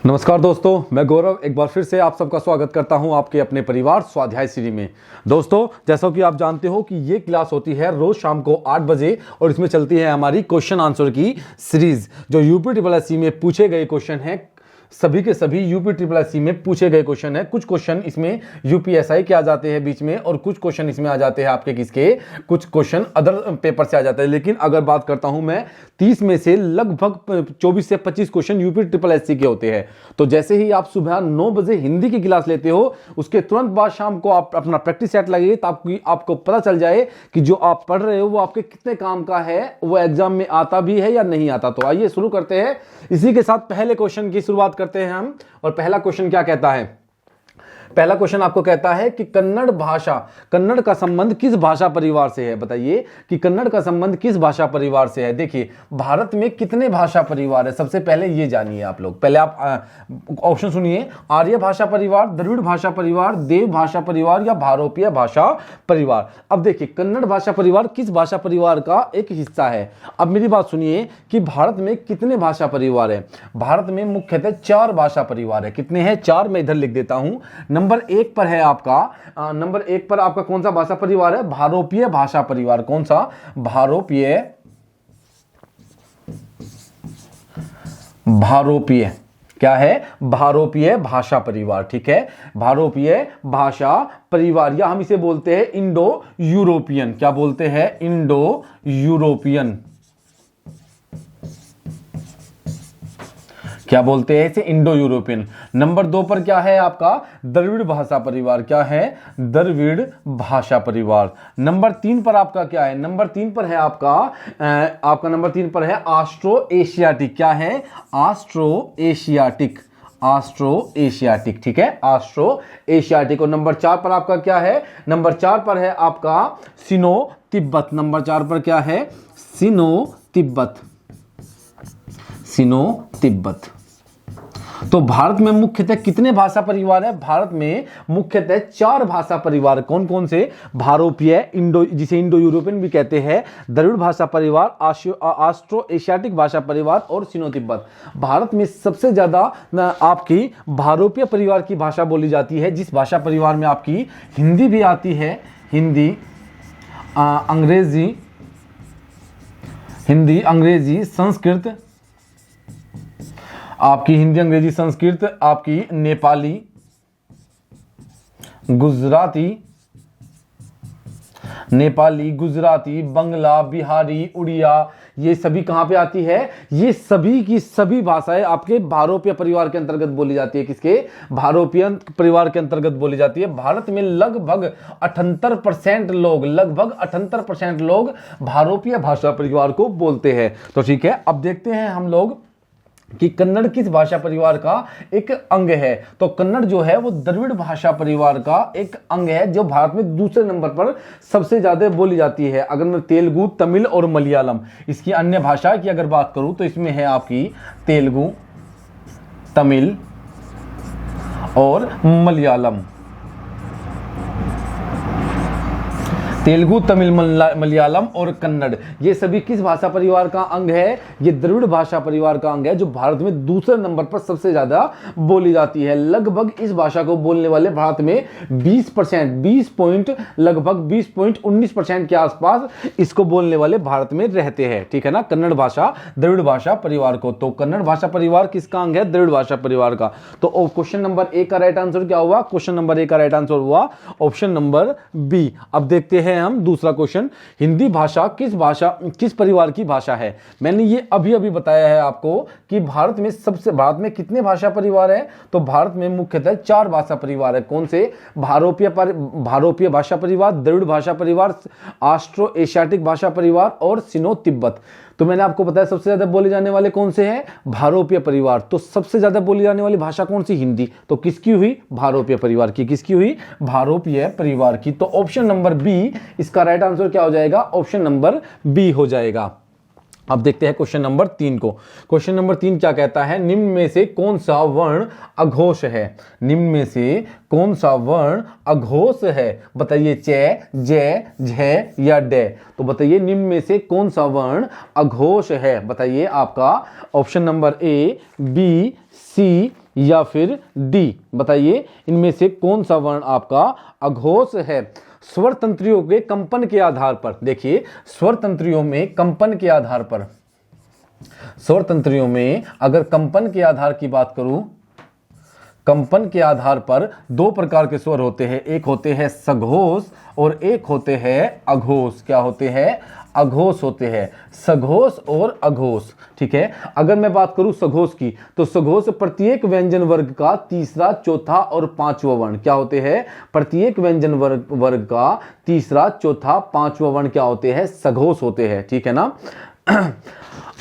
नमस्कार दोस्तों, मैं गौरव एक बार फिर से आप सबका स्वागत करता हूं आपके अपने परिवार स्वाध्याय सीरी में। दोस्तों, जैसा कि आप जानते हो कि ये क्लास होती है रोज शाम को 8 बजे और इसमें चलती है हमारी क्वेश्चन आंसर की सीरीज। जो यूपी में पूछे गए क्वेश्चन हैं, सभी के सभी यूपी में पूछे गए क्वेश्चन है। कुछ क्वेश्चन इसमें यूपीएसआई के आ जाते हैं बीच में और कुछ क्वेश्चन इसमें आ जाते हैं आपके किसके, कुछ क्वेश्चन अदर पेपर से आ जाते हैं। लेकिन अगर बात करता हूं मैं 30 में से लगभग 24 से 25 क्वेश्चन यूपी के होते हैं। तो जैसे ही आप सुबह 9 बजे हिंदी की क्लास लेते हो, उसके तुरंत बाद शाम को आप अपना प्रैक्टिस सेट लगाइए ताकि आपको पता चल जाए कि जो आप पढ़ रहे हो वो आपके कितने काम का है, वो एग्जाम में आता भी है या नहीं आता। तो आइए शुरू करते हैं। इसी के साथ पहले क्वेश्चन की शुरुआत करते हैं हम। और पहला क्वेश्चन क्या कहता है? पहला क्वेश्चन आपको कहता है कि कन्नड़ का संबंध किस भाषा परिवार से है। बताइए कि कन्नड़ का संबंध किस भाषा परिवार से है। देखिए, भारत में कितने भाषा परिवार है, सबसे पहले ये जानिए आप लोग। पहले आप ऑप्शन सुनिए, आर्य भाषा परिवार, द्रविड़ भाषा परिवार, देव भाषा परिवार या भारोपीय भाषा परिवार। अब देखिए, कन्नड़ भाषा परिवार किस भाषा परिवार का एक हिस्सा है। अब मेरी बात सुनिए कि भारत में कितने भाषा परिवार है। भारत में मुख्यतः 4 भाषा परिवार है। कितने हैं? 4। मैं इधर लिख देता हूं। नंबर 1 पर है आपका कौन सा भाषा परिवार है? भारोपीय भाषा परिवार। कौन सा? भारोपीय क्या है? भारोपीय भाषा परिवार। ठीक है, भारोपीय भाषा परिवार, या हम इसे बोलते हैं इंडो यूरोपियन। क्या बोलते हैं? Indo European. क्या बोलते हैं इसे? Indo European. नंबर 2 पर क्या है आपका? द्रविड़ भाषा परिवार। क्या है? द्रविड़ भाषा परिवार। नंबर 3 पर आपका क्या है? नंबर 3 पर है आपका नंबर 3 पर है ऑस्ट्रो एशियाटिक। क्या है? Austro Asiatic. ठीक है, ऑस्ट्रो एशियाटिक। और नंबर 4 पर आपका क्या है? नंबर 4 पर है आपका सिनो तिब्बत। नंबर 4 पर क्या है? सिनो तिब्बत। तो भारत में मुख्यतः कितने भाषा परिवार है? भारत में मुख्यतः 4 भाषा परिवार। कौन कौन से? भारोपीय, जिसे इंडो यूरोपियन भी कहते हैं, द्रविड़ भाषा परिवार, ऑस्ट्रो एशियाटिक भाषा परिवार और सिनो तिब्बत। भारत में सबसे ज्यादा आपकी भारोपीय परिवार की भाषा बोली जाती है, जिस भाषा परिवार में आपकी हिंदी भी आती है। हिंदी, अंग्रेजी, संस्कृत, आपकी हिंदी, अंग्रेजी, संस्कृत, आपकी नेपाली, गुजराती, बंगला, बिहारी, उड़िया, ये सभी कहां पे आती है? ये सभी की सभी भाषाएं आपके भारोपीय परिवार के अंतर्गत बोली जाती है। किसके? भारोपीय परिवार के अंतर्गत बोली जाती है। भारत में लगभग 78% लोग भारोपीय भाषा परिवार को बोलते हैं। तो ठीक है, अब देखते हैं हम लोग कि कन्नड़ किस भाषा परिवार का एक अंग है। तो कन्नड़ जो है वो द्रविड़ भाषा परिवार का एक अंग है, जो भारत में दूसरे नंबर पर सबसे ज्यादा बोली जाती है। अगर मैं तेलुगु, तमिल और मलयालम, इसकी अन्य भाषा की अगर बात करूं तो इसमें है आपकी तेलुगु, तमिल और मलयालम। तेलुगु, तमिल, मलयालम और कन्नड़, ये सभी किस भाषा परिवार का अंग है? ये द्रविड़ भाषा परिवार का अंग है, जो भारत में दूसरे नंबर पर सबसे ज्यादा बोली जाती है। लगभग इस भाषा को बोलने वाले भारत में 20.19% के आसपास इसको बोलने वाले भारत में रहते हैं। ठीक है ना, कन्नड़ भाषा, द्रविड़ भाषा परिवार को। तो कन्नड़ भाषा परिवार किसका अंग है? द्रविड़ भाषा परिवार का। तो क्वेश्चन नंबर 1 का राइट आंसर क्या हुआ? क्वेश्चन नंबर 1 का राइट आंसर हुआ ऑप्शन नंबर बी। अब देखते हैं हम दूसरा क्वेश्चन। हिंदी भाषा किस परिवार की भाषा है? मैंने ये अभी बताया है आपको कि भारत में कितने भाषा परिवार है। तो भारत में मुख्यतः 4 भाषा परिवार है। कौन से? भारोपीय भाषा परिवार, द्रविड़ भाषा परिवार, ऑस्ट्रो एशियाटिक भाषा परिवार और सिनो तिब्बत। तो मैंने आपको बताया सबसे ज्यादा बोले जाने वाले कौन से हैं? भारोपीय परिवार। तो सबसे ज्यादा बोली जाने वाली भाषा कौन सी? हिंदी। तो किसकी हुई? भारोपीय परिवार की। किसकी हुई? भारोपीय परिवार की। तो ऑप्शन नंबर बी इसका राइट आंसर क्या हो जाएगा? ऑप्शन नंबर बी हो जाएगा। अब देखते हैं क्वेश्चन नंबर 3 को। क्वेश्चन नंबर 3 क्या कहता है? निम्न में से कौन सा वर्ण अघोष है? निम्न में से कौन सा वर्ण अघोष है? बताइए, च, ज, झ या ड। तो बताइए निम्न में से कौन सा वर्ण अघोष है? बताइए आपका ऑप्शन नंबर ए, बी, सी या फिर डी? बताइए इनमें से कौन सा वर्ण आपका अघोष है? स्वर तंत्रियों के कंपन के आधार पर, देखिए स्वर तंत्रियों में कंपन के आधार पर, स्वर तंत्रियों में अगर कंपन के आधार की बात करूं, कंपन के आधार पर दो प्रकार के स्वर होते हैं, एक होते हैं सघोष और एक होते हैं अघोष। क्या होते हैं? अघोष होते हैं, सघोष और अघोष। ठीक है, अगर मैं बात करूं सघोष की, तो सघोष प्रत्येक व्यंजन वर्ग का तीसरा, चौथा और पांचवा वर्ण क्या होते हैं? प्रत्येक व्यंजन वर्ग का तीसरा, चौथा, पांचवा वर्ण क्या होते हैं? सघोष होते हैं। ठीक है ना।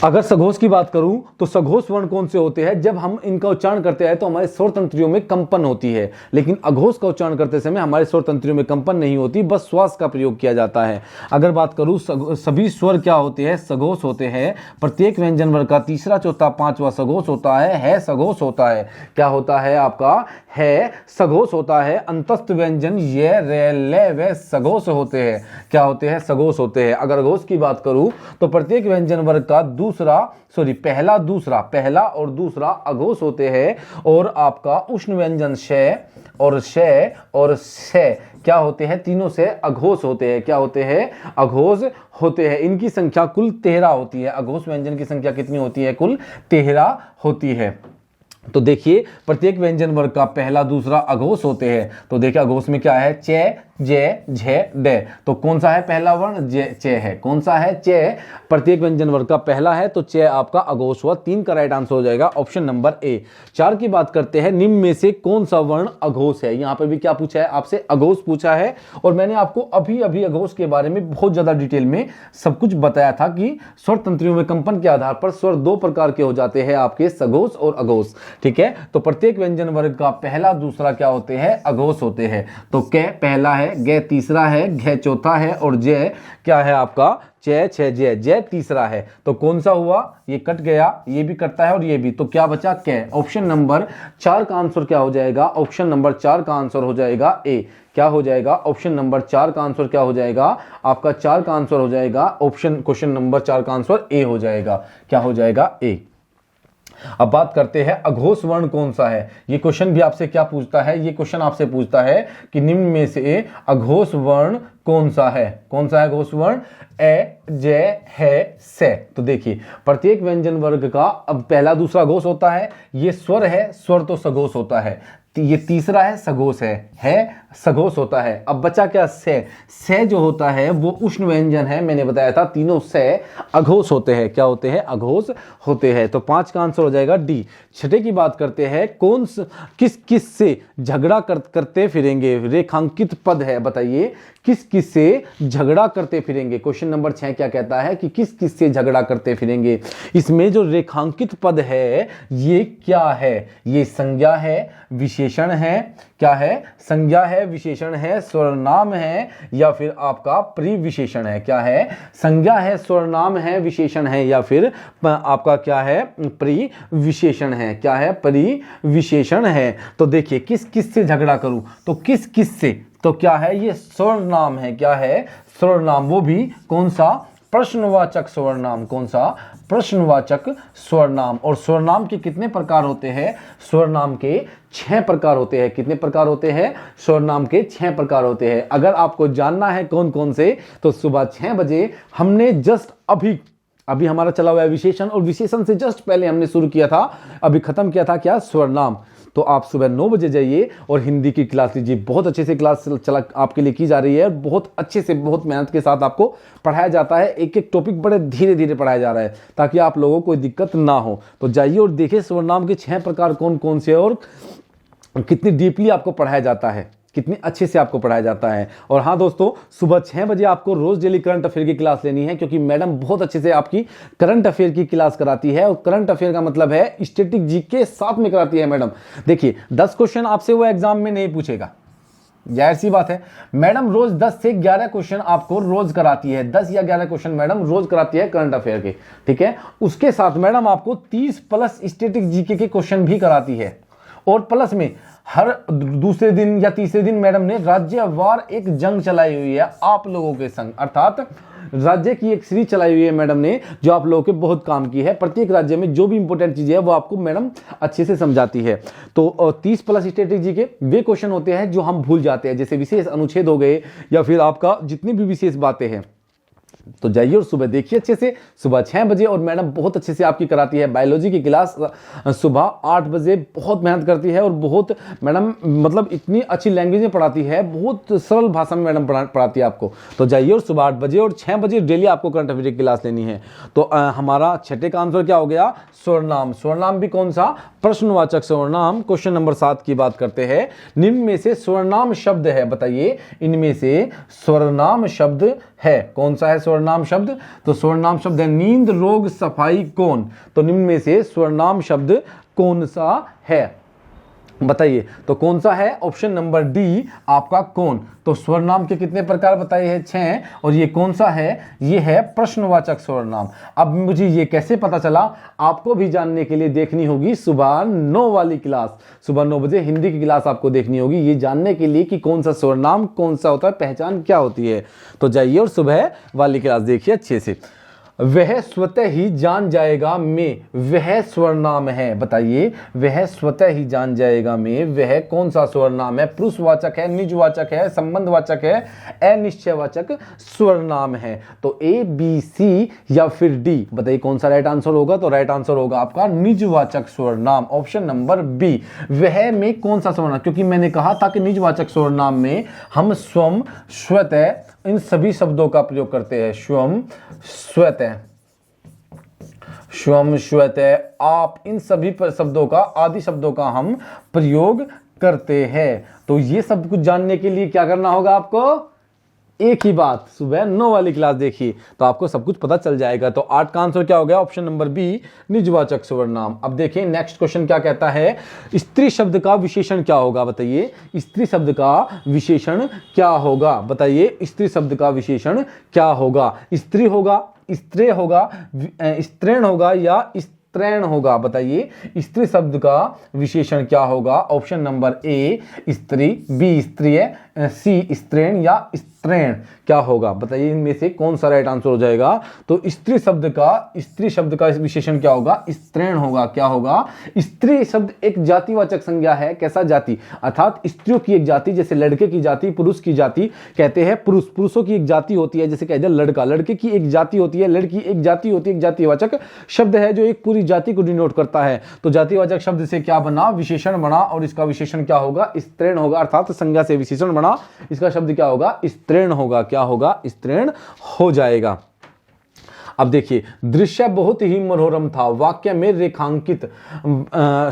अगर सघोष की बात करूं तो सघोष वर्ण कौन से होते हैं? जब हम इनका उच्चारण करते हैं तो हमारे स्वर तंत्रियों में कंपन होती है, लेकिन अघोष का उच्चारण करते समय हमारे स्वर तंत्रियों में कंपन नहीं होती, बस श्वास का प्रयोग किया जाता है। अगर बात करूं सभी स्वर क्या होते हैं? सघोष होते हैं। प्रत्येक व्यंजन वर्ग का तीसरा, चौथा, पांचवा सघोष होता है सघोष होता है। क्या होता है आपका? है सघोष होता है। अंतस्थ व्यंजन ये, रे, ले वे सघोष होते हैं। क्या होते हैं? सघोष होते हैं। अगर अघोष की बात करूं तो प्रत्येक व्यंजन वर्ग का पहला, दूसरा, पहला और दूसरा अघोष होते हैं, और आपका उष्ण व्यंजन शय और शय और शय क्या होते हैं? तीनों से अघोष होते हैं। क्या होते हैं? अघोष होते हैं। इनकी संख्या कुल 13 होती है। अघोष व्यंजन की संख्या कितनी होती है? कुल 13 होती है। तो देखिए प्रत्येक व्यंजन वर्ग का पहला, दूसरा अघोष होते हैं। तो देखिए अघोष में क्या है? चे, जे, झे, डे। तो कौन सा है पहला वर्ण? चे है। कौन सा है? चे। प्रत्येक व्यंजन वर्ग का पहला है, तो चे आपका अघोष हुआ। 3 का राइट आंसर हो जाएगा ऑप्शन नंबर ए। 4 की बात करते हैं, निम्न में से कौन सा वर्ण अघोष है? यहां पर भी क्या पूछा है आपसे? अघोष पूछा है। और मैंने आपको अभी अभी अघोष के बारे में बहुत ज्यादा डिटेल में सब कुछ बताया था कि स्वर तंत्रियों में कंपन के आधार पर स्वर दो प्रकार के हो जाते हैं आपके, सघोष और अघोष। ठीक है, तो प्रत्येक व्यंजन वर्ग का पहला, दूसरा क्या होते हैं? अघोष होते हैं। तो कै पहला है, गे तीसरा है, घे चौथा है और जय क्या है आपका? चे, छे, जय, जय तीसरा है। तो कौन सा हुआ? ये कट गया, ये भी कटता है और ये भी, तो क्या बचा? कै। ऑप्शन नंबर 4 का आंसर क्या हो जाएगा? ऑप्शन नंबर 4 का आंसर हो जाएगा ए। क्या हो जाएगा? ऑप्शन नंबर 4 का आंसर क्या हो जाएगा आपका? 4 का आंसर हो जाएगा ऑप्शन, क्वेश्चन नंबर 4 का आंसर ए हो जाएगा। क्या हो जाएगा? ए। अब बात करते हैं अघोष वर्ण कौन सा है। ये क्वेश्चन भी आपसे क्या पूछता है? ये क्वेश्चन आपसे पूछता है कि निम्न में से अघोष वर्ण कौन सा है? कौन सा है अघोष वर्ण? ए, जे, है, से। तो देखिए प्रत्येक व्यंजन वर्ग का अब पहला, दूसरा अघोष होता है। ये स्वर है, स्वर तो सघोष होता है। ये तीसरा है, सघोष है सघोष होता है। अब बचा क्या? से जो होता है वो उष्ण व्यंजन है, मैंने बताया था तीनों से अघोष होते हैं। क्या होते हैं? अघोष होते हैं। तो 5 का आंसर हो जाएगा डी। 6 की बात करते हैं, किस किस से झगड़ा करते फिरेंगे? रेखांकित पद है, बताइए किस किस से झगड़ा करते फिरेंगे? क्वेश्चन नंबर 6 क्या कहता है कि किस किस से झगड़ा करते फिरेंगे? इसमें जो रेखांकित पद है ये क्या है? ये संज्ञा है, विशेषण है, क्या है? संज्ञा है, विशेषण है, स्वरनाम है या फिर आपका परिविशेषण है? क्या है? संज्ञा है, स्वरनाम है, विशेषण है या फिर आपका क्या है? परिविशेषण है। क्या है? परिविशेषण है। तो देखिए किस किस से झगड़ा करूं, तो किस किस से, तो क्या है? ये स्वरनाम है। क्या है? स्वरनाम। वो भी कौन सा? प्रश्नवाचक स्वरनाम। कौन सा? प्रश्नवाचक स्वरनाम। और स्वरनाम के कितने प्रकार होते हैं? स्वरनाम के 6 प्रकार होते हैं। कितने प्रकार होते हैं? स्वरनाम के 6 प्रकार होते हैं। अगर आपको जानना है कौन कौन से, तो सुबह 6 बजे हमने जस्ट अभी हमारा चला हुआ है विशेषण, और विशेषण से जस्ट पहले हमने शुरू किया था, अभी खत्म किया था क्या? स्वरनाम। तो आप सुबह 9 बजे जाइए और हिंदी की क्लास लीजिए। बहुत अच्छे से क्लास चला आपके लिए की जा रही है, बहुत अच्छे से, बहुत मेहनत के साथ आपको पढ़ाया जाता है। एक एक टॉपिक बड़े धीरे धीरे पढ़ाया जा रहा है ताकि आप लोगों को कोई दिक्कत ना हो। तो जाइए और देखिए स्वरनाम के 6 प्रकार कौन कौन से और कितनी डीपली आपको पढ़ाया जाता है, कितनी अच्छे से आपको पढ़ाया जाता है। और हाँ दोस्तों, सुबह 6 बजे आपको रोज डेली करंट अफेयर की क्लास लेनी है, क्योंकि मैडम बहुत अच्छे से आपकी करंट अफेयर की क्लास कराती है। और करंट अफेयर का मतलब है स्टैटिक जीके साथ में कराती है मैडम। देखिए 10 क्वेश्चन आपसे वो एग्जाम में नहीं पूछेगा, जाहिर सी बात है। मैडम रोज 10 से 11 क्वेश्चन आपको रोज कराती है, 10 या 11 क्वेश्चन मैडम रोज कराती है करंट अफेयर के। ठीक है, उसके साथ मैडम आपको 30 प्लस स्टैटिक जीके के क्वेश्चन भी कराती है। और प्लस में हर दूसरे दिन या तीसरे दिन मैडम ने राज्यवार एक जंग चलाई हुई है आप लोगों के संग, अर्थात राज्य की एक सीरीज चलाई हुई है मैडम ने जो आप लोगों के बहुत काम की है। प्रत्येक राज्य में जो भी इंपॉर्टेंट चीजें है वो आपको मैडम अच्छे से समझाती है। तो 30 प्लस स्ट्रेटेजी के वे क्वेश्चन होते हैं जो हम भूल जाते हैं, जैसे विशेष अनुच्छेद हो गए या फिर आपका जितनी भी विशेष बातें हैं। तो जाइए और सुबह देखिए अच्छे से, सुबह 6 बजे, और मैडम बहुत अच्छे से आपकी कराती है बायोलॉजी की क्लास सुबह 8 बजे, बहुत मेहनत करती है और बहुत मैडम मतलब इतनी अच्छी लैंग्वेज में पढ़ाती है, बहुत सरल भाषा में मैडम पढ़ाती है आपको। तो जाइए और सुबह 8 बजे और 6 बजे डेली आपको करंट अफेयर की क्लास लेनी है। तो हमारा छठे का आंसर क्या हो गया? स्वरनाम। स्वरनाम भी कौन सा? प्रश्नवाचक स्वरनाम। क्वेश्चन नंबर 7 की बात करते हैं। निम्न में से स्वरनाम शब्द है, बताइए इनमें से स्वरनाम शब्द है, कौन सा है स्वरनाम शब्द? तो स्वरनाम शब्द है नींद, रोग, सफाई, कौन। तो निम्न में से स्वरनाम शब्द कौन सा है बताइए? तो कौन सा है? ऑप्शन नंबर डी आपका कौन। तो स्वरनाम के कितने प्रकार बताए हैं? 6, और ये कौन सा है? ये है प्रश्नवाचक स्वरनाम। अब मुझे ये कैसे पता चला? आपको भी जानने के लिए देखनी होगी सुबह 9 वाली क्लास, सुबह 9 बजे हिंदी की क्लास आपको देखनी होगी, ये जानने के लिए कि कौन सा स्वरनाम कौन सा होता है, पहचान क्या होती है। तो जाइए और सुबह वाली क्लास देखिए अच्छे से। वह स्वतः ही जान जाएगा में, वह स्वरनाम है, बताइए वह स्वतः ही जान जाएगा में वह कौन सा स्वरनाम है? पुरुषवाचक है, निजवाचक है, संबंधवाचक है, अनिश्चयवाचक स्वरनाम है। तो ए, बी, सी या फिर डी, बताइए कौन सा राइट आंसर होगा? तो राइट आंसर होगा आपका निजवाचक स्वरनाम, ऑप्शन नंबर बी। वह में कौन सा स्वरनाम? क्योंकि मैंने कहा था कि निजवाचक स्वरनाम में हम स्वम, स्वतः इन सभी शब्दों का प्रयोग करते हैं। स्वम, स्वतः, स्वम, स्वतः, आप, इन सभी शब्दों का, आदि शब्दों का हम प्रयोग करते हैं। तो ये सब कुछ जानने के लिए क्या करना होगा आपको? एक ही बात, सुबह 9 वाली क्लास देखिए तो आपको सब कुछ पता चल जाएगा। तो 8 का आंसर क्या हो गया? ऑप्शन नंबर बी निजवाचक स्वरनाम। अब देखिए नेक्स्ट क्वेश्चन क्या कहता है? स्त्री शब्द का विशेषण क्या होगा, बताइए स्त्री शब्द का विशेषण क्या होगा? बताइए स्त्री शब्द का विशेषण क्या होगा? स्त्री होगा, स्त्रे होगा, स्त्रीण होगा या स्त्रैण होगा? बताइए स्त्री शब्द का विशेषण क्या होगा? ऑप्शन नंबर ए स्त्री, बी स्त्रीय, सी स्त्रीण या स्त्रैण क्या होगा? बताइए इनमें से कौन सा राइट आंसर हो जाएगा? तो स्त्री शब्द का विशेषण क्या होगा? स्त्रैण होगा। क्या होगा? स्त्री शब्द एक जातिवाचक संज्ञा है। कैसा? जाति, अर्थात स्त्रियों की एक जाति, जैसे लड़के की जाति, पुरुष की जाति कहते हैं पुरुष, पुरुषों की एक जाति होती है, जैसे कहते हैं लड़का, लड़के की एक जाति होती है, लड़की एक जाति होती है। एक जातिवाचक शब्द है जो एक पूरी जाति को डिनोट करता है। तो जातिवाचक शब्द से क्या बना? विशेषण बना, और इसका विशेषण क्या होगा? स्त्रैण होगा, अर्थात संज्ञा से विशेषण बना, इसका शब्द क्या होगा? स्त्रैण होगा। क्या होगा? स्त्रैण हो जाएगा। अब देखिए दृश्य बहुत ही मनोरम था, वाक्य में रेखांकित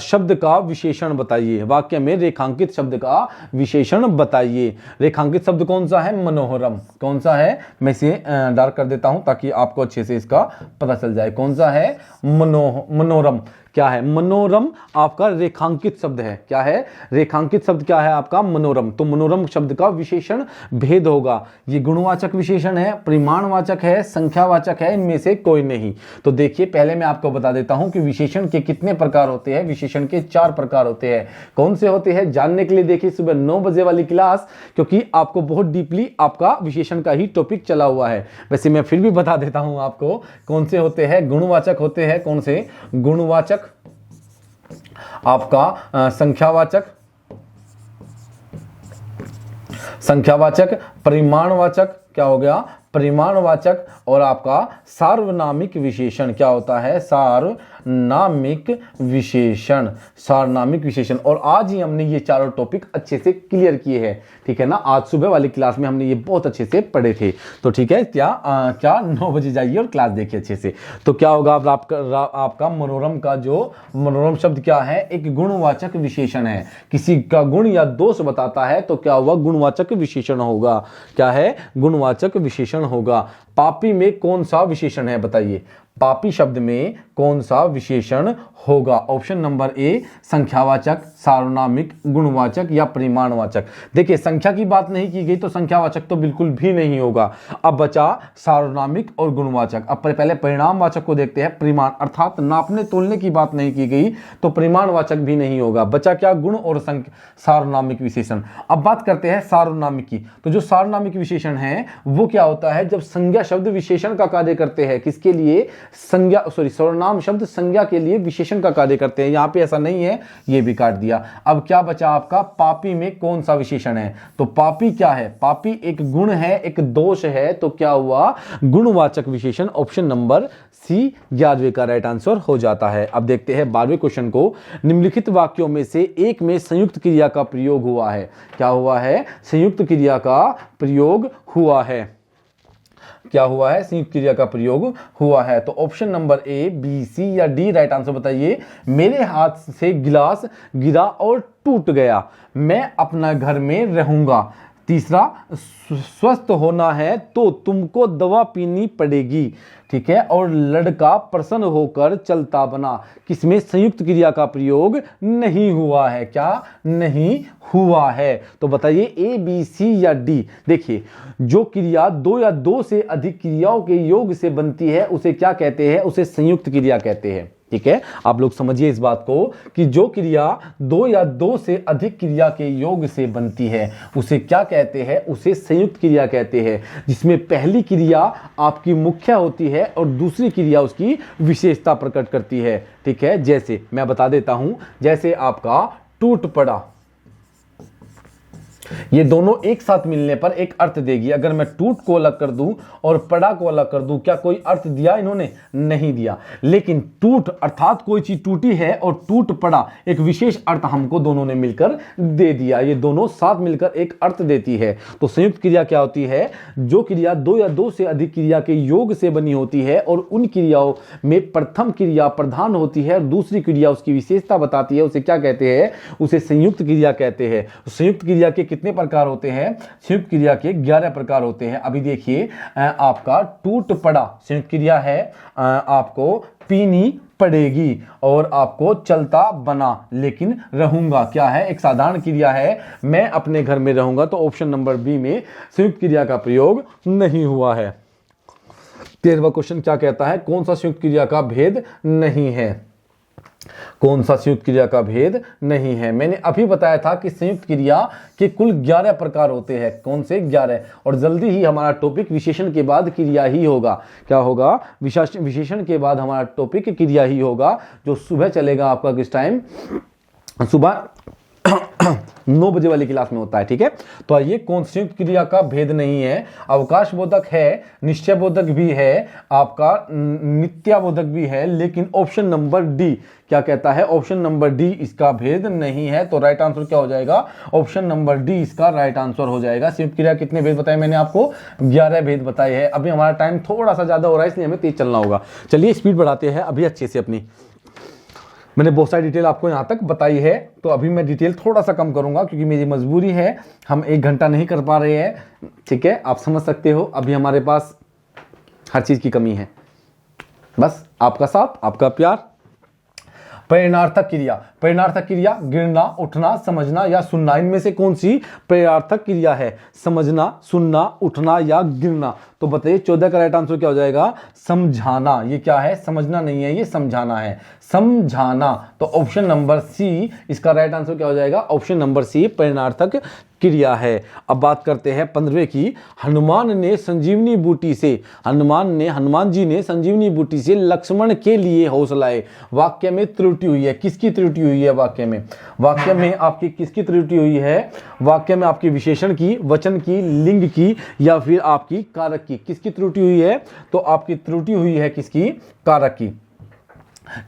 शब्द का विशेषण बताइए। वाक्य में रेखांकित शब्द का विशेषण बताइए। रेखांकित शब्द कौन सा है? मनोरम। कौन सा है? मैं इसे डार्क कर देता हूं ताकि आपको अच्छे से इसका पता चल जाए। कौन सा है? मनोरम। क्या है? मनोरम आपका रेखांकित शब्द है। क्या है? रेखांकित शब्द क्या है आपका? मनोरम। तो मनोरम शब्द का विशेषण भेद होगा। ये गुणवाचक विशेषण है, परिमाणवाचक है, संख्यावाचक है, इनमें से कोई नहीं। तो देखिए पहले मैं आपको बता देता हूं कि विशेषण के कितने प्रकार होते हैं। विशेषण के 4 प्रकार होते हैं। कौन से होते हैं जानने के लिए देखिए सुबह 9 बजे वाली क्लास, क्योंकि आपको बहुत डीपली आपका विशेषण का ही टॉपिक चला हुआ है। वैसे मैं फिर भी बता देता हूं आपको कौन से होते हैं। गुणवाचक होते हैं। कौन से? गुणवाचक, आपका संख्यावाचक, परिमाणवाचक, क्या हो गया? परिमाणवाचक, और आपका सार्वनामिक विशेषण। क्या होता है? सार्वनामिक विशेषण। सार्वनामिक विशेषण। और आज ही हमने ये चारों टॉपिक अच्छे से क्लियर किए हैं, ठीक है ना। आज सुबह वाली क्लास में हमने ये बहुत अच्छे से पढ़े थे। तो ठीक है, क्या 9 बजे जाइए और क्लास देखिए अच्छे से। तो क्या होगा? आपका मनोरम का जो मनोरम शब्द क्या है? एक गुणवाचक विशेषण है। किसी का गुण या दोष बताता है तो क्या हुआ? गुणवाचक विशेषण होगा। क्या है? गुणवाचक विशेषण होगा। पापी में कौन सा विशेषण है? बताइए पापी शब्द में कौन सा विशेषण होगा? ऑप्शन नंबर ए संख्यावाचक, सार्वनामिक, गुणवाचक या परिमाणवाचक। देखिए संख्या की बात नहीं की गई तो संख्यावाचक तो बिल्कुल भी नहीं होगा। अब बचा सार्वनामिक और गुणवाचक। अब पहले परिणामवाचक को देखते हैं। परिमाण अर्थात नापने तोलने की बात नहीं की गई तो परिमाणवाचक भी नहीं होगा। बचा क्या? गुण और सार्वनामिक विशेषण। अब बात करते हैं सार्वनामिक की। तो जो सार्वनामिक विशेषण है वो क्या होता है? जब संज्ञा शब्द विशेषण का कार्य करते हैं। किसके लिए? सर्वनाम शब्द संज्ञा के लिए विशेषण का कार्य करते हैं। यहां पे ऐसा नहीं है, ये भी काट दिया। अब क्या बचा आपका? पापी में कौन सा विशेषण है? तो पापी क्या है? पापी एक गुण है, एक दोष है, तो क्या हुआ? गुणवाचक विशेषण। ऑप्शन नंबर सी 11वें का राइट आंसर हो जाता है। अब देखते हैं 12वें क्वेश्चन को। निम्नलिखित वाक्यों में से एक में संयुक्त क्रिया का प्रयोग हुआ है। क्या हुआ है? संयुक्त क्रिया का प्रयोग हुआ है। क्या हुआ है? संयुक्त क्रिया का प्रयोग हुआ है। तो ऑप्शन नंबर ए, बी, सी या डी राइट आंसर बताइए। मेरे हाथ से गिलास गिरा और टूट गया, मैं अपना घर में रहूंगा। तीसरा, स्वस्थ होना है तो तुमको दवा पीनी पड़ेगी। ठीक है। और लड़का प्रसन्न होकर चलता बना। किसमें संयुक्त क्रिया का प्रयोग नहीं हुआ है? क्या नहीं हुआ है? तो बताइए ए, बी, सी या डी। देखिए जो क्रिया दो या दो से अधिक क्रियाओं के योग से बनती है उसे क्या कहते हैं? उसे संयुक्त क्रिया कहते हैं। ठीक है, आप लोग समझिए इस बात को कि जो क्रिया दो या दो से अधिक क्रिया के योग से बनती है उसे क्या कहते हैं? उसे संयुक्त क्रिया कहते हैं, जिसमें पहली क्रिया आपकी मुख्य होती है और दूसरी क्रिया उसकी विशेषता प्रकट करती है। ठीक है, जैसे मैं बता देता हूं, जैसे आपका टूट पड़ा, ये दोनों एक साथ मिलने पर एक अर्थ देगी। अगर मैं टूट को अलग कर दूं और पड़ा को अलग कर दूं, क्या कोई अर्थ दिया इन्होंने? नहीं दिया। लेकिन टूट अर्थात कोई चीज टूटी है और टूट पड़ा एक विशेष अर्थ हमको दोनों ने मिलकर दे दिया। ये दोनों साथ मिलकर एक अर्थ देती है। तो संयुक्त क्रिया क्या होती है? जो क्रिया दो या दो से अधिक क्रिया के योग से बनी होती है और उन क्रियाओं में प्रथम क्रिया प्रधान होती है और दूसरी क्रिया उसकी विशेषता बताती है, उसे क्या कहते हैं? उसे संयुक्त क्रिया कहते हैं। संयुक्त क्रिया के कितने प्रकार होते हैं? संयुक्त क्रिया के 11 प्रकार होते हैं। अभी देखिए आपका टूट पड़ा संयुक्त क्रिया है, आपको पीनी पड़ेगी और आपको चलता बना लेकिन रहूंगा क्या है? एक साधारण क्रिया है, मैं अपने घर में रहूंगा। तो ऑप्शन नंबर बी में संयुक्त क्रिया का प्रयोग नहीं हुआ है। 13वां क्वेश्चन क्या कहता है? कौन सा संयुक्त क्रिया का भेद नहीं है? कौन सा संयुक्त क्रिया का भेद नहीं है? मैंने अभी बताया था कि संयुक्त क्रिया के कुल 11 प्रकार होते हैं। कौन से? 11। और जल्दी ही हमारा टॉपिक विशेषण के बाद क्रिया ही होगा। क्या होगा? विशेषण के बाद हमारा टॉपिक क्रिया ही होगा, जो सुबह चलेगा आपका किस टाइम? सुबह 9 बजे वाली क्लास में होता है। ठीक है, तो आइए कौन संयुक्त क्रिया का भेद नहीं है? अवकाश बोधक है, निश्चय बोधक भी है, आपका नित्याबोधक भी है, लेकिन ऑप्शन नंबर डी क्या कहता है? ऑप्शन नंबर डी इसका भेद नहीं है। तो राइट आंसर क्या हो जाएगा? ऑप्शन नंबर डी इसका राइट आंसर हो जाएगा। संयुक्त क्रिया कितने भेद बताए मैंने आपको? 11 भेद बताए हैं। अभी हमारा टाइम थोड़ा सा ज्यादा हो रहा है इसलिए हमें तेज चलना होगा। चलिए स्पीड बढ़ाते हैं अभी अच्छे से अपनी। मैंने बहुत सारी डिटेल आपको यहाँ तक बताई है, तो अभी मैं डिटेल थोड़ा सा कम करूंगा क्योंकि मेरी मजबूरी है, हम 1 घंटा नहीं कर पा रहे हैं। ठीक है, आप समझ सकते हो, अभी हमारे पास हर चीज की कमी है। बस आपका साथ, आपका प्यार। प्रेरणार्थक क्रिया। प्रेरणार्थक क्रिया गिरना, उठना, समझना या सुनना। इनमें से कौन सी प्रेरणार्थक क्रिया है? समझना, सुनना, उठना या गिरना। तो बताइए 14 का राइट आंसर क्या हो जाएगा? समझाना। ये क्या है? समझना नहीं है, ये समझाना है। समझाना। तो ऑप्शन नंबर सी इसका राइट आंसर क्या हो जाएगा? ऑप्शन नंबर सी प्रेरणार्थक क्रिया है। अब बात करते हैं 15वें की। हनुमान ने संजीवनी बूटी से, हनुमान जी ने संजीवनी बूटी से लक्ष्मण के लिए हौसलाए। वाक्य में त्रुटि हुई है। किसकी त्रुटि हुई है वाक्य में? वाक्य में आपकी किसकी त्रुटि हुई है? वाक्य में आपकी विशेषण की, वचन की, लिंग की या फिर आपकी कारक की? किसकी त्रुटि हुई है? तो आपकी त्रुटि हुई है किसकी? कारक की।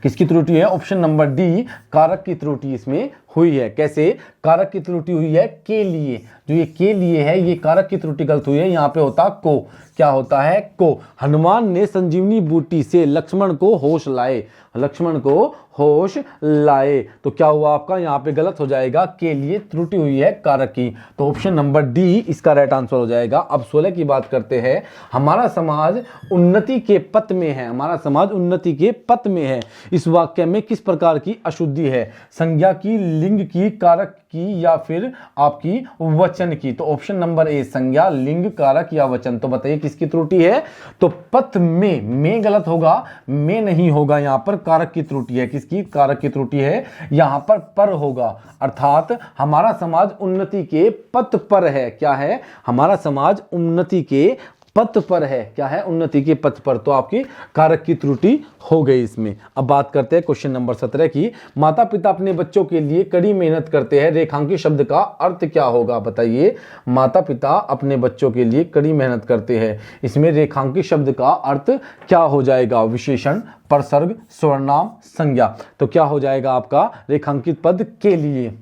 किसकी त्रुटि है? ऑप्शन नंबर डी कारक की त्रुटि इसमें हुई है। कैसे? कारक की त्रुटि हुई है के लिए, जो ये के लिए है ये कारक की त्रुटि गलत हुई है, यहाँ पे होता को, क्या होता है? को। हनुमान ने संजीवनी बूटी से लक्ष्मण को होश लाए, लक्ष्मण को होश लाए, तो क्या हुआ आपका? यहाँ पे गलत हो जाएगा, के लिए त्रुटि हुई है कारक की, तो ऑप्शन नंबर डी इसका राइट आंसर हो जाएगा। अब 16 की बात करते हैं। हमारा समाज उन्नति के पथ में है, हमारा समाज उन्नति के पथ में है, इस वाक्य में किस प्रकार की अशुद्धि है? संज्ञा की, लिंग की, कारक की, या फिर आपकी वचन की? तो ऑप्शन नंबर ए, संज्ञा, लिंग, कारक या वचन। तो बताइए किसकी त्रुटि है? तो पथ में गलत होगा, में नहीं होगा, यहां पर कारक की त्रुटि है। किसकी? कारक की त्रुटि है, यहां पर होगा, अर्थात हमारा समाज उन्नति के पथ पर है। क्या है? हमारा समाज उन्नति के पथ पर है। क्या है? उन्नति के पथ पर, तो आपकी कारक की त्रुटि हो गई इसमें। अब बात करते हैं क्वेश्चन नंबर 17 की। माता पिता अपने बच्चों के लिए कड़ी मेहनत करते हैं, रेखांकित शब्द का अर्थ क्या होगा? बताइए, माता पिता अपने बच्चों के लिए कड़ी मेहनत करते हैं, इसमें रेखांकित शब्द का अर्थ क्या हो जाएगा? विशेषण, परसर्ग, सर्वनाम, संज्ञा। तो क्या हो जाएगा आपका? रेखांकित पद के लिए,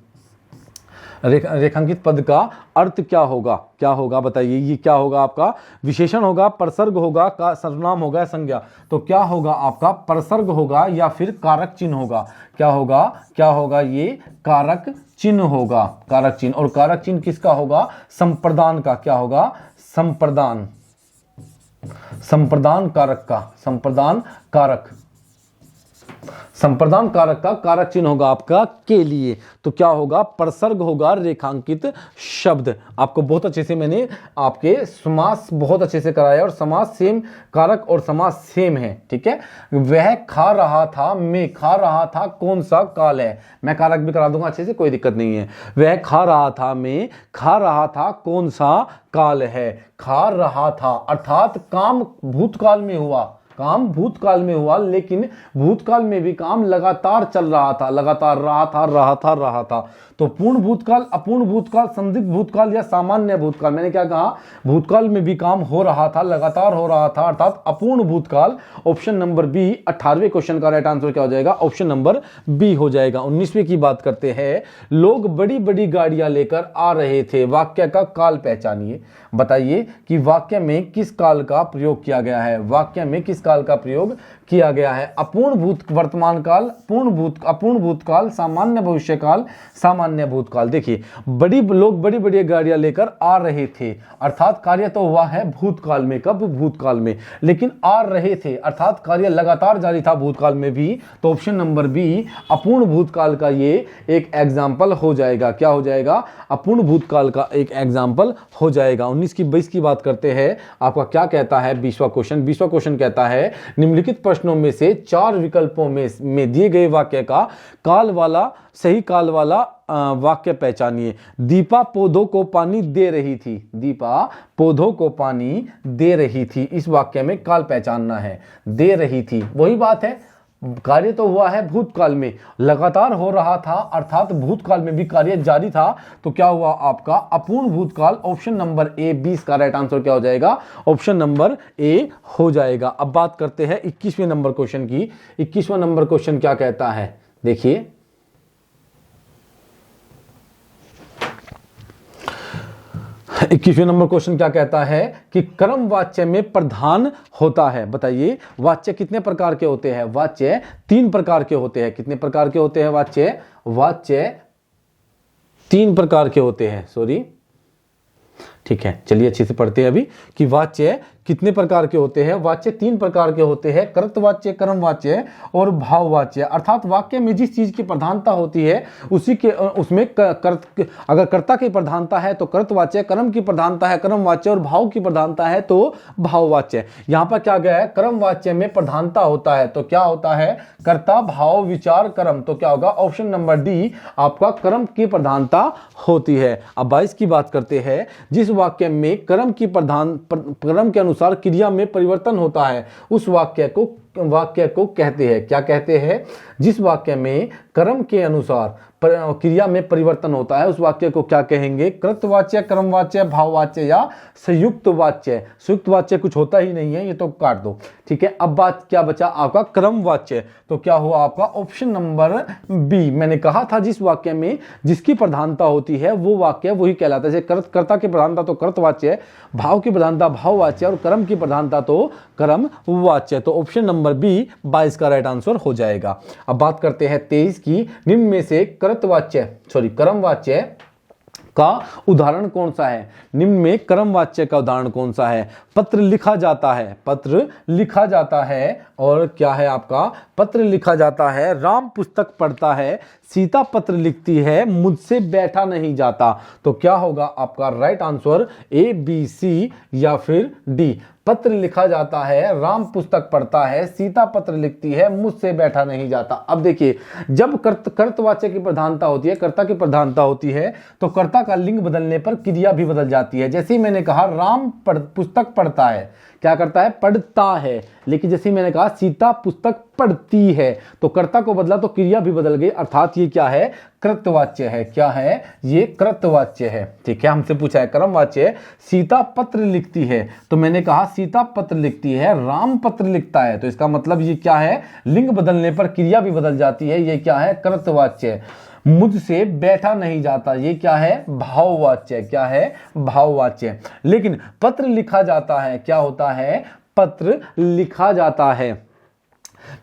रेखांकित पद का अर्थ क्या होगा? क्या होगा बताइए, ये क्या होगा आपका? विशेषण होगा, परसर्ग होगा, का सर्वनाम होगा, संज्ञा। तो क्या होगा आपका? परसर्ग होगा या फिर कारक चिन्ह होगा? क्या होगा? क्या होगा? ये कारक चिन्ह होगा, कारक चिन्ह। और कारक चिन्ह किसका होगा? संप्रदान का। क्या होगा? संप्रदान, संप्रदान कारक का, संप्रदान कारक, संप्रदान कारक का कारक चिन्ह होगा आपका के लिए। तो क्या होगा? परसर्ग होगा, रेखांकित शब्द। आपको बहुत अच्छे से मैंने आपके समास बहुत अच्छे से कराया, और समास सेम, कारक और समास सेम है, ठीक है। वह खा रहा था, मैं खा रहा था, कौन सा काल है? मैं कारक भी करा दूंगा अच्छे से, कोई दिक्कत नहीं है। वह खा रहा था, मैं खा रहा था, कौन सा काल है? खा रहा था अर्थात काम भूतकाल में हुआ, काम भूतकाल में हुआ, लेकिन भूतकाल में भी काम लगातार चल रहा था, लगातार रहा था। तो पूर्ण भूतकाल, अपूर्ण भूतकाल, संदिग्ध भूतकाल या सामान्य भूतकाल। मैंने क्या कहा? भूतकाल में भी काम हो रहा था, लगातार हो रहा था, अर्थात अपूर्ण भूतकाल। ऑप्शन नंबर बी 18वें क्वेश्चन का राइट आंसर क्या हो जाएगा? ऑप्शन नंबर बी हो जाएगा। 19वें की बात करते हैं। लोग बड़ी बड़ी गाड़ियां लेकर आ रहे थे, वाक्य का काल पहचानिए। बताइए कि वाक्य में किस काल का प्रयोग किया गया है? वाक्य में किस काल का प्रयोग किया गया है? अपूर्ण भूत वर्तमान काल, अपूर्ण भूतकाल, सामान्य भविष्यकाल, सामान्य भूतकाल। देखिए, लोग बड़ी बड़ी गाड़ियां लेकर आ रहे थे, अर्थात कार्य तो हुआ है भूतकाल में। कब? भूतकाल में। लेकिन आ रहे थे अर्थात कार्य लगातार जारी था भूतकाल में भी। तो ऑप्शन नंबर बी अपूर्ण भूतकाल का ये एक एग्जाम्पल हो जाएगा। क्या हो जाएगा? अपूर्ण भूतकाल का एक एग्जाम्पल हो जाएगा। 19 की 22 की बात करते हैं। आपका क्या कहता है 20वां क्वेश्चन? 20वां क्वेश्चन कहता है, निम्नलिखित प्रश्नों में से 4 विकल्पों में दिए गए वाक्य का काल वाला, सही काल वाला वाक्य पहचानिए। दीपा पौधों को पानी दे रही थी, दीपा पौधों को पानी दे रही थी, इस वाक्य में काल पहचानना है। दे रही थी, वही बात है, कार्य तो हुआ है भूतकाल में, लगातार हो रहा था, अर्थात भूतकाल में भी कार्य जारी था। तो क्या हुआ आपका? अपूर्ण भूतकाल। ऑप्शन नंबर ए 20 का राइट आंसर क्या हो जाएगा? ऑप्शन नंबर ए हो जाएगा। अब बात करते हैं 21वें नंबर क्वेश्चन की। 21वां नंबर क्वेश्चन क्या कहता है? देखिए, 21वें नंबर क्वेश्चन क्या कहता है कि कर्म वाच्य में प्रधान होता है। बताइए, वाच्य कितने प्रकार के होते हैं? वाच्य 3 प्रकार के होते हैं। कितने प्रकार के होते हैं वाच्य? वाच्य 3 प्रकार के होते हैं। सॉरी, ठीक है, चलिए अच्छे से पढ़ते हैं अभी कि वाच्य कितने प्रकार के होते हैं। वाच्य 3 प्रकार के होते हैं, कर्तवाच्य, कर्मवाच्य और भाववाच्य। अर्थात वाक्य में जिस चीज की प्रधानता होती है उसी के उसमें अगर कर्ता की प्रधानता है तो कर्तवाच्य, कर्म की प्रधानता है कर्मवाच्य, और भाव की प्रधानता है तो भाववाच्य। यहां पर क्या गया है? कर्मवाच्य में प्रधानता होता है, तो क्या होता है? कर्ता, भाव, विचार, कर्म। तो क्या होगा? ऑप्शन नंबर डी आपका कर्म की प्रधानता होती है। अब 22 की बात करते हैं। जिस वाक्य में कर्म के अनुसार क्रिया में परिवर्तन होता है उस वाक्य को कहते हैं। क्या कहते हैं? जिस वाक्य में कर्म के अनुसार क्रिया में परिवर्तन होता है उस वाक्य को क्या कहेंगे? कृतवाच्य, क्रमवाच्य, भाववाच्य या संयुक्त वाच्य। संयुक्त वाच्य कुछ होता ही नहीं है, ये तो काट दो। ठीक है, अब बात क्या बचा आपका? क्रमवाच्य। तो क्या हुआ आपका? Option number B. मैंने कहा था जिस वाक्य में जिसकी प्रधानता होती है वो वाक्य वही कहलाता है। जैसे कर्ता की प्रधानता तो कर्तवाच्य, भाव की प्रधानता भाववाच्य और कर्म की प्रधानता तो कर्मवाच्य। तो ऑप्शन नंबर बी 22 का राइट आंसर हो जाएगा। अब बात करते हैं 23 की। निम्न में से क्रमवाच्य का उदाहरण कौन सा है? निम्न में क्रमवाच्य का उदाहरण कौन सा है? पत्र लिखा जाता है, पत्र लिखा जाता है। और क्या है आपका? पत्र लिखा जाता है, राम पुस्तक पढ़ता है, सीता पत्र लिखती है, मुझसे बैठा नहीं जाता। तो क्या होगा आपका राइट आंसर? ए, बी, सी या फिर डी। पत्र लिखा जाता है, राम पुस्तक पढ़ता है, सीता पत्र लिखती है, मुझसे बैठा नहीं जाता। अब देखिए, जब कर्तवाच्य की प्रधानता होती है, कर्ता की प्रधानता होती है, तो कर्ता का लिंग बदलने पर क्रिया भी बदल जाती है। जैसे ही मैंने कहा राम पुस्तक पढ़ता है, क्या करता है? पढ़ता है। लेकिन जैसे मैंने कहा सीता पुस्तक पढ़ती है, तो कर्ता को बदला तो क्रिया भी बदल गई, अर्थात ये क्या है? कृतवाच्य है। क्या है? ये कृतवाच्य है। ठीक है, हमसे पूछा है क्रमवाच्य, सीता पत्र लिखती है, तो मैंने कहा सीता पत्र लिखती है, राम पत्र लिखता है, तो इसका मतलब ये क्या है? लिंग बदलने पर क्रिया भी बदल जाती है। ये क्या है? कृतवाच्य। मुझसे बैठा नहीं जाता, ये क्या है? भाववाच्य। क्या है? भाववाच्य। लेकिन पत्र लिखा जाता है, क्या होता है? पत्र लिखा जाता है।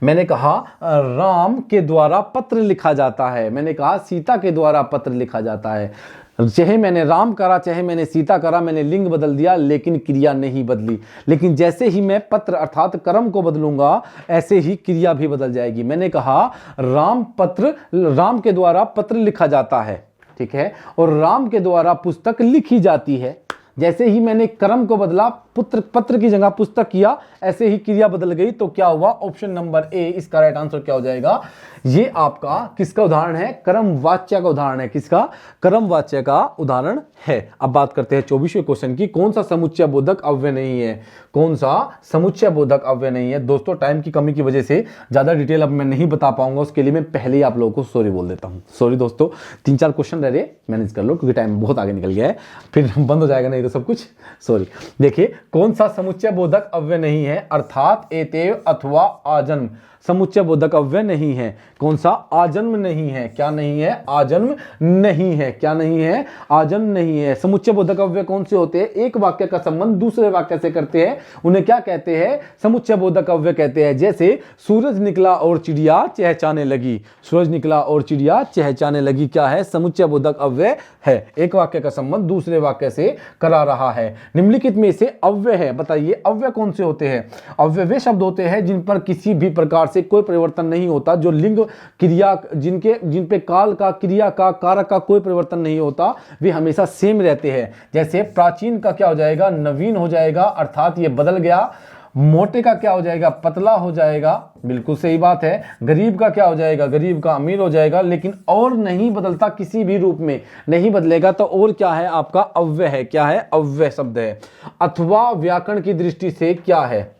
मैंने कहा राम के द्वारा पत्र लिखा जाता है, मैंने कहा सीता के द्वारा पत्र लिखा जाता है। चाहे मैंने राम करा चाहे मैंने सीता करा, मैंने लिंग बदल दिया लेकिन क्रिया नहीं बदली। लेकिन जैसे ही मैं पत्र अर्थात कर्म को बदलूंगा ऐसे ही क्रिया भी बदल जाएगी। मैंने कहा राम के द्वारा पत्र लिखा जाता है, ठीक है, और राम के द्वारा पुस्तक लिखी जाती है। जैसे ही मैंने कर्म को बदला, पत्र की जगह पुस्तक किया, ऐसे ही क्रिया बदल गई। तो क्या हुआ? ऑप्शन नंबर ए इसका राइट आंसर क्या हो जाएगा? ये आपका किसका उदाहरण है? कर्मवाच्य का उदाहरण है। किसका? कर्मवाच्य का उदाहरण है। अब बात करते हैं 24वें क्वेश्चन की। कौन सा समुच्चय बोधक अव्यय नहीं है? कौन सा समुच्चय बोधक अव्यय नहीं है? दोस्तों, टाइम की कमी की वजह से ज्यादा डिटेल अब मैं नहीं बता पाऊंगा, उसके लिए मैं पहले ही आप लोगों को सॉरी बोल देता हूं। सॉरी दोस्तों, 3-4 क्वेश्चन रह रहे, मैनेज कर लो क्योंकि टाइम बहुत आगे निकल गया है, फिर बंद हो जाएगा नहीं तो सब कुछ। सॉरी। देखिए, कौन सा समुच्चय बोधक अव्यय नहीं है? अर्थात एतेव अथवा आजन्म समुच्चय बोधक अव्यय नहीं है। कौन सा? आजन्म नहीं है। क्या नहीं है? आजन्म नहीं है। क्या नहीं है? आजन्म नहीं है। समुच्चय बोधक अव्यय कौन से होते हैं? एक वाक्य का संबंध दूसरे वाक्य से करते हैं, उन्हें क्या कहते हैं? समुच्चय बोधक अव्यय कहते हैं। जैसे सूरज निकला और चिड़िया चहचहाने लगी, सूरज निकला और चिड़िया चहचहाने लगी, क्या है? समुच्चय बोधक अव्यय है। एक वाक्य का संबंध दूसरे वाक्य से करा रहा है। निम्नलिखित में से अव्यय है, बताइए अव्यय कौन से होते हैं? अव्यय वे शब्द होते हैं जिन पर किसी भी प्रकार से कोई परिवर्तन नहीं होता, जो लिंग क्रिया जिन पे काल का, क्रिया का, कारक का कोई परिवर्तन नहीं होता, वे हमेशा सेम रहते हैं। जैसे प्राचीन का क्या हो जाएगा? नवीन हो जाएगा, अर्थात ये बदल गया। मोटे का क्या हो जाएगा? पतला हो जाएगा। बिल्कुल सही बात है। गरीब का क्या हो जाएगा? गरीब का अमीर हो जाएगा। लेकिन और नहीं बदलता, किसी भी रूप में नहीं बदलेगा। तो और क्या है आपका? अव्यय है। क्या है? अव्यय शब्द है। अथवा व्याकरण की दृष्टि से क्या है?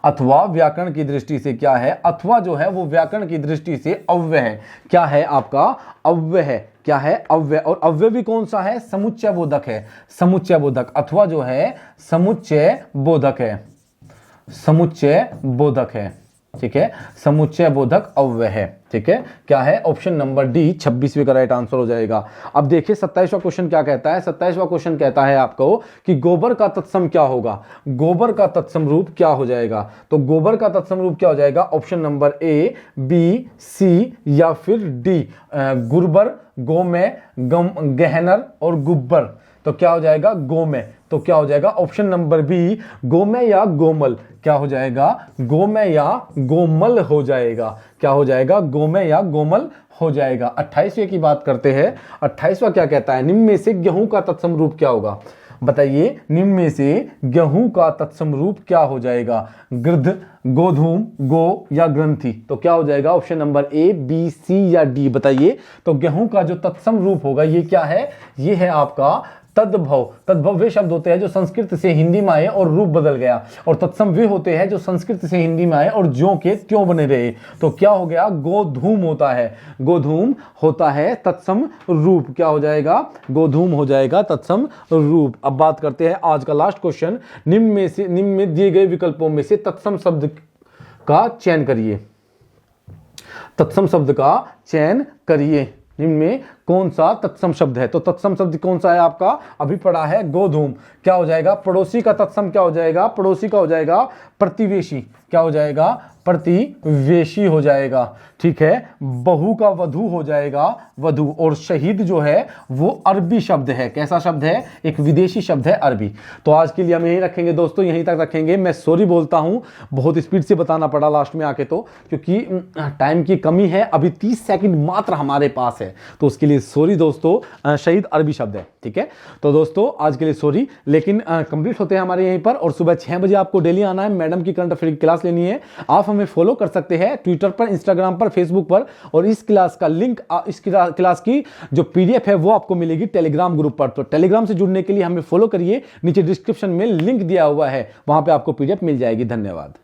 अथवा व्याकरण की दृष्टि से क्या है? अथवा जो है वो व्याकरण की दृष्टि से अव्यय है। क्या है आपका? अव्यय है। क्या है? अव्यय। और अव्यय भी कौन सा है? समुच्चय बोधक है। समुच्चय बोधक। अथवा जो है समुच्चय बोधक है। समुच्चय बोधक है, ठीक है, समुच्चय बोधक अव्यय है। ठीक है, क्या है? ऑप्शन नंबर डी 26वें का राइट आंसर हो जाएगा। अब देखिए 27वां क्वेश्चन क्या कहता है। 27वां क्वेश्चन कहता है आपको कि गोबर का तत्सम क्या होगा? गोबर का तत्सम रूप क्या हो जाएगा? तो गोबर का तत्सम रूप क्या हो जाएगा? ऑप्शन नंबर ए, बी, सी या फिर डी। गुर्बर, गोमय, गहनर और गुब्बर। तो क्या हो जाएगा? गोमय। तो क्या हो जाएगा? ऑप्शन नंबर बी, गोमय या गोमल। क्या हो जाएगा? गोमय या गोमल हो जाएगा। क्या हो जाएगा? गोमय या गोमल हो जाएगा। 28वें की बात करते हैं। 28वां क्या कहता है? निम्न में से गेहूं का तत्सम रूप क्या होगा? बताइए, निम्न में से गेहूं का तत्सम रूप क्या हो जाएगा? गृध्र, गोधूम, गो या ग्रंथि। तो क्या हो जाएगा? ऑप्शन नंबर ए, बी, सी या डी। बताइए, तो गेहूं का जो तत्सम रूप होगा ये क्या है? ये है आपका तद्भव, तद्भव वे शब्द होते हैं जो संस्कृत से हिंदी में आए और रूप बदल गया, और तत्सम वे होते हैं जो संस्कृत से हिंदी में आए और ज्यों के त्यों बने रहे। तो क्या हो गया, गोधूम होता है, गोधूम होता है तत्सम रूप। क्या हो जाएगा, गोधूम हो जाएगा तत्सम रूप। अब बात करते हैं आज का लास्ट क्वेश्चन। निम्न में दिए गए विकल्पों में से तत्सम शब्द का चयन करिए, तत्सम शब्द का चयन करिए। निम्न में कौन सा तत्सम शब्द है? तो तत्सम शब्द कौन सा है आपका? अभी पढ़ा है गोधूम। क्या हो जाएगा, पड़ोसी का तत्सम क्या हो जाएगा, पड़ोसी का हो जाएगा प्रतिवेशी। क्या हो जाएगा, प्रतिवेशी हो जाएगा। ठीक है, बहू का वधू हो जाएगा वधू, और शहीद जो है वो अरबी शब्द है। कैसा शब्द है, एक विदेशी शब्द है अरबी। तो आज के लिए हम यहीं रखेंगे दोस्तों, यहीं तक रखेंगे। मैं सॉरी बोलता हूं, बहुत स्पीड से बताना पड़ा लास्ट में आके, तो क्योंकि टाइम की कमी है, अभी 30 सेकंड मात्र हमारे पास है, तो उसके लिए सॉरी दोस्तों। शहीद अरबी शब्द है, ठीक है। तो दोस्तों आज के लिए सॉरी, लेकिन कंप्लीट होते हैं हमारे यहीं पर, और सुबह 6 बजे आपको डेली आना है, मैडम की करंट अफेयर की क्लास लेनी है। आप हमें फॉलो कर सकते हैं ट्विटर पर, इंस्टाग्राम पर, फेसबुक पर, और इस क्लास का लिंक, इस क्लास की जो पीडीएफ है वो आपको मिलेगी टेलीग्राम ग्रुप पर। तो टेलीग्राम से जुड़ने के लिए हमें फॉलो करिए, नीचे डिस्क्रिप्शन में लिंक दिया हुआ है, वहां पे आपको पीडीएफ मिल जाएगी। धन्यवाद।